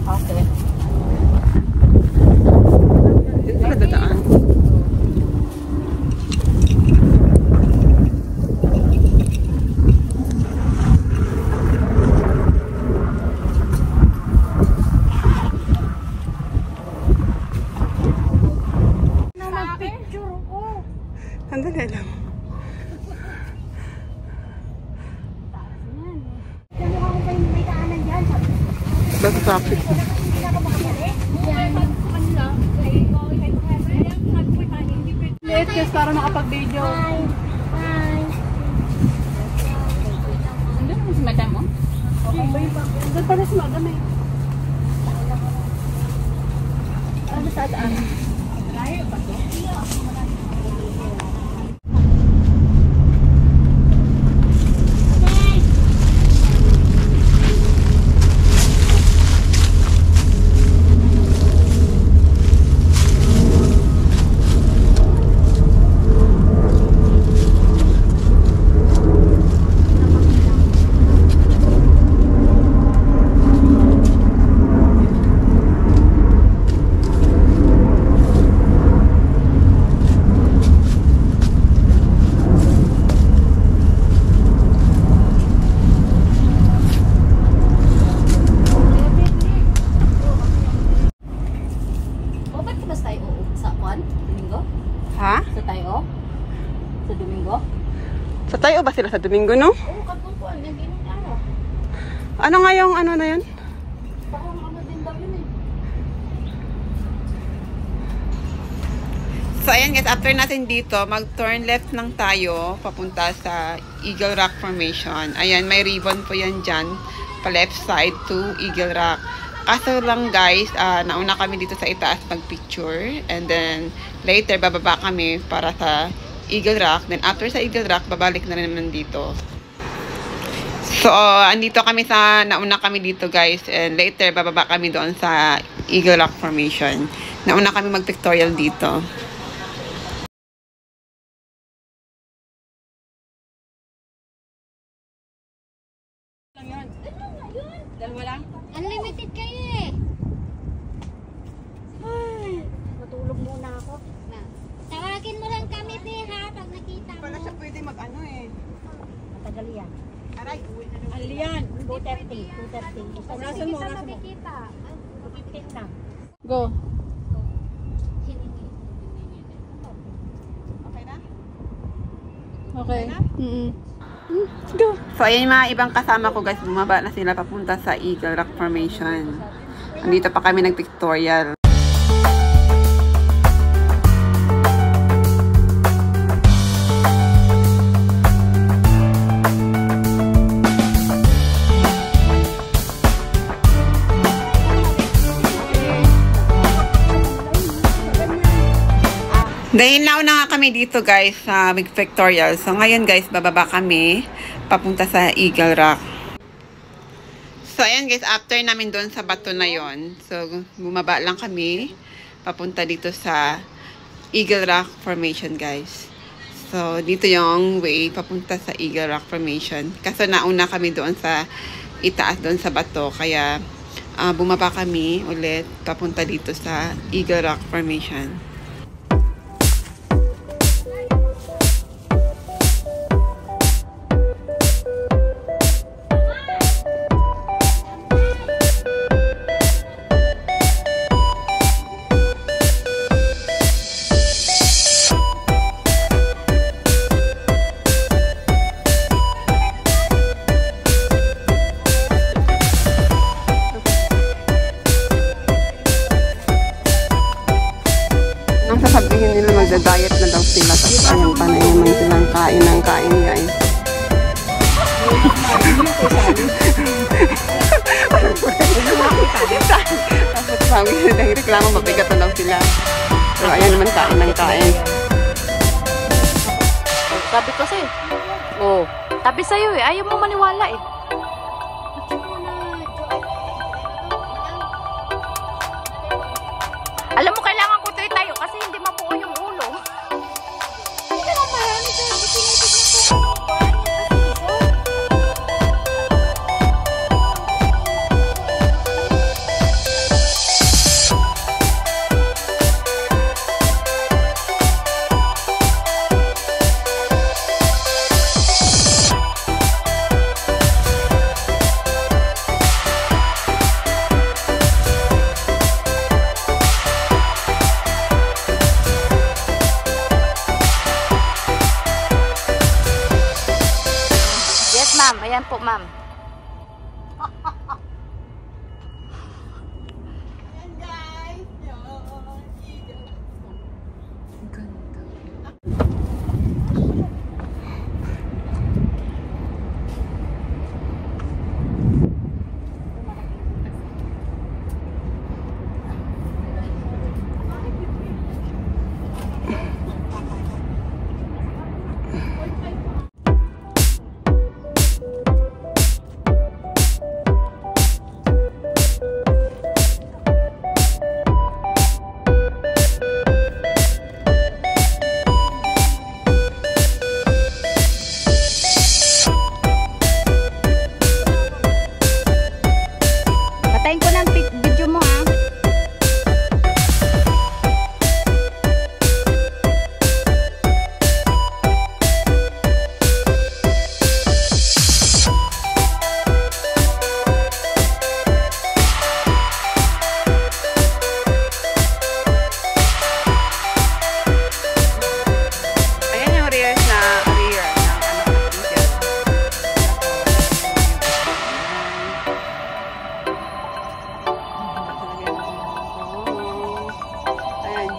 Okay. Dito na dadaan. Sandali lang. Basta traffic. Late kasi para makapag-video. Nandun naman si madam mo? Okay ba yun? Doon pala si madam eh. Ano sa daan? Layo ba ito? Ha? Sa tayo? Sa Domingo? Sa tayo ba sila sa Domingo, no? Oo, katungkuan. Nag-inom na ako. Ano nga yung ano na yun? Parang ano din daw yun eh. So ayan guys, after natin dito, mag-turn left lang tayo papunta sa Eagle Rock Formation. Ayan, may ribbon po yan dyan pa left side to Eagle Rock. Kaso lang guys, nauna kami dito sa itaas mag-picture. And then later, bababa kami para sa Eagle Rock. Then after sa Eagle Rock, babalik na rin naman dito. So, andito kami nauna kami dito guys. And later, bababa kami doon sa Eagle Rock Formation. Nauna kami mag-pictorial dito. Dalawa lang? Unlimited kayo eh. Ay, matulog muna ako. Tawagin mo lang kami, te, ha? Pag nakita mo. Wala siya pwede mag-ano eh. Matagal yan. Aray, Ano yan? 2:30. 2:30. Orasan mo, orasan mo. Makikita. 15 na. Go. Okay na? Okay. Go. So, ayan yung mga ibang kasama ko guys. Bumaba na sila papunta sa Eagle Rock Formation. Andito pa kami nag-pictorial. Dahil nauna nga kami dito guys sa mag-pictorial. So ngayon guys, bababa kami papunta sa Eagle Rock. So ayan guys, after namin doon sa bato na yon, so bumaba lang kami papunta dito sa Eagle Rock Formation guys. So dito yung way papunta sa Eagle Rock Formation. Kaso nauna kami doon sa itaas doon sa bato, kaya bumaba kami ulit papunta dito sa Eagle Rock Formation. Sasabihin nila magda-diet na daw sila, tapos ayun pa na naman silang kain ng kain guys. Tapos sabi nila reklamo, mabigat na daw sila. So ayun naman, kain ng kain. Sabi kasi, tabi sa'yo eh. Ayaw mo maniwala eh. Alam mo, kailangan ko tayo kasi hindi mabuo yung ulo. Hindi naman marami sa lang po, ma'am. Patayin ko ng video mo, ha? Ayan yung rear ng anak ko dyan. Ayan.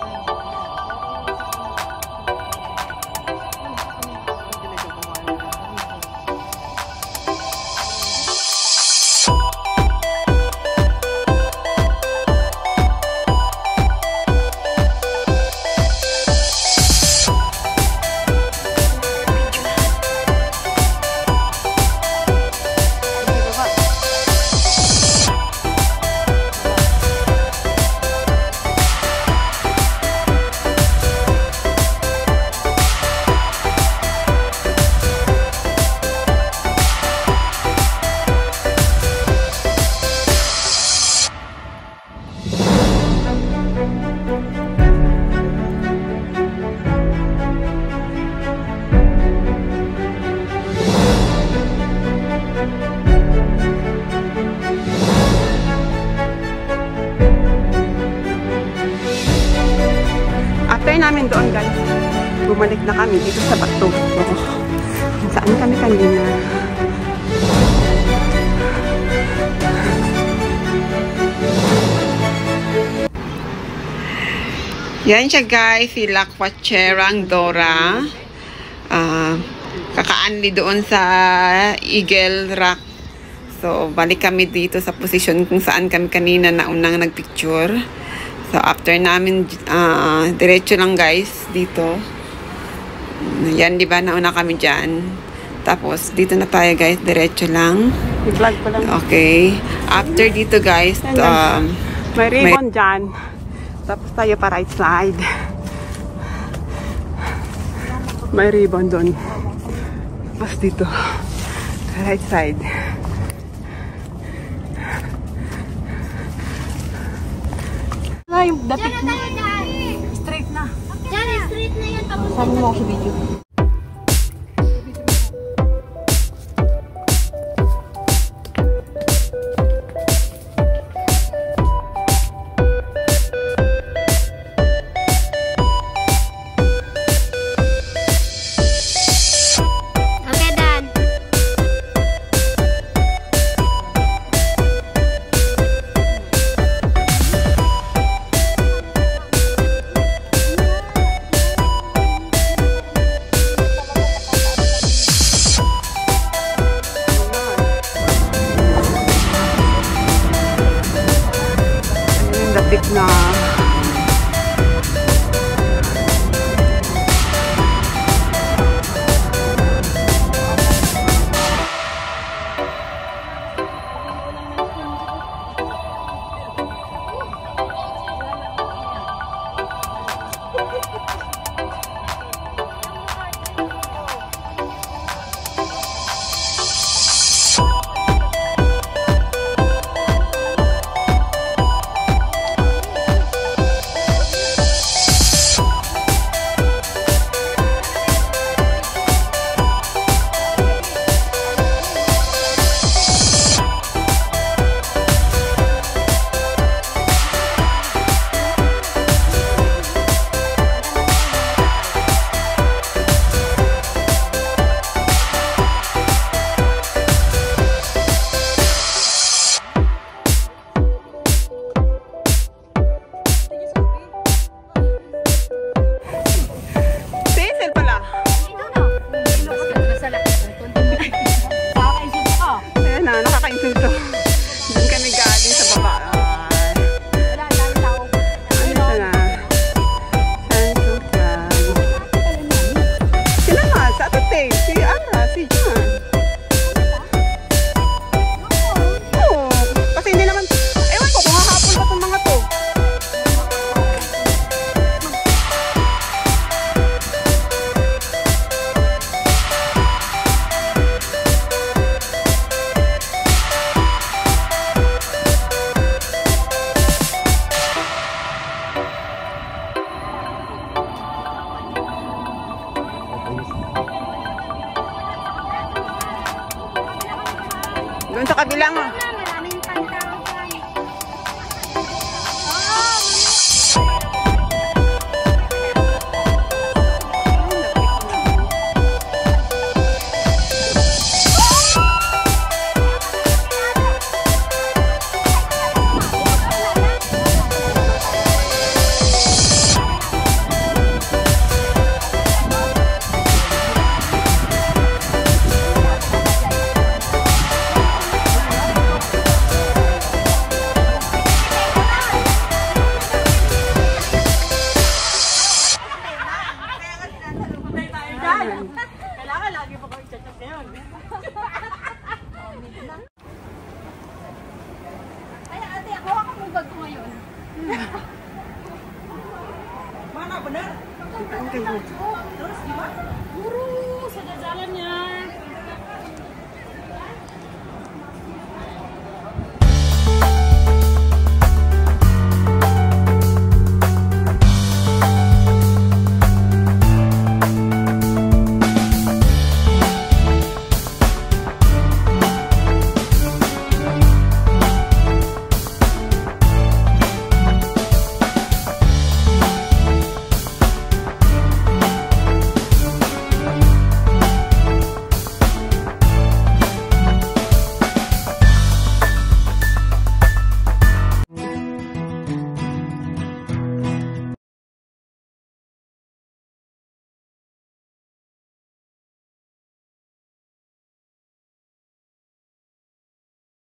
After namin doon, guys, bumalik na kami dito sa Bato. So, kung saan kami kanina. Yan siya, guys, si Lakwatcherang Dora. Kakaanli doon sa Eagle Rock. So, balik kami dito sa position kung saan kami kanina na unang nagpicture. So, after namin, diretso lang, guys, dito. Yan, di ba? Nauna kami dyan. Tapos, dito na tayo, guys. Diretso lang. I-vlog ko lang. Okay. After dito, guys, May ribbon dyan. Tapos tayo pa right side. May ribbon doon. Tapos dito. Right side. Yung dapit na. Straight na. Diyan, straight na yan. Papunta Sabi mo ako sa video. Okay, done. yung dapit na Mana bener? Ceritain kayak gitu. Terus gimana? Lurus ada jalannya.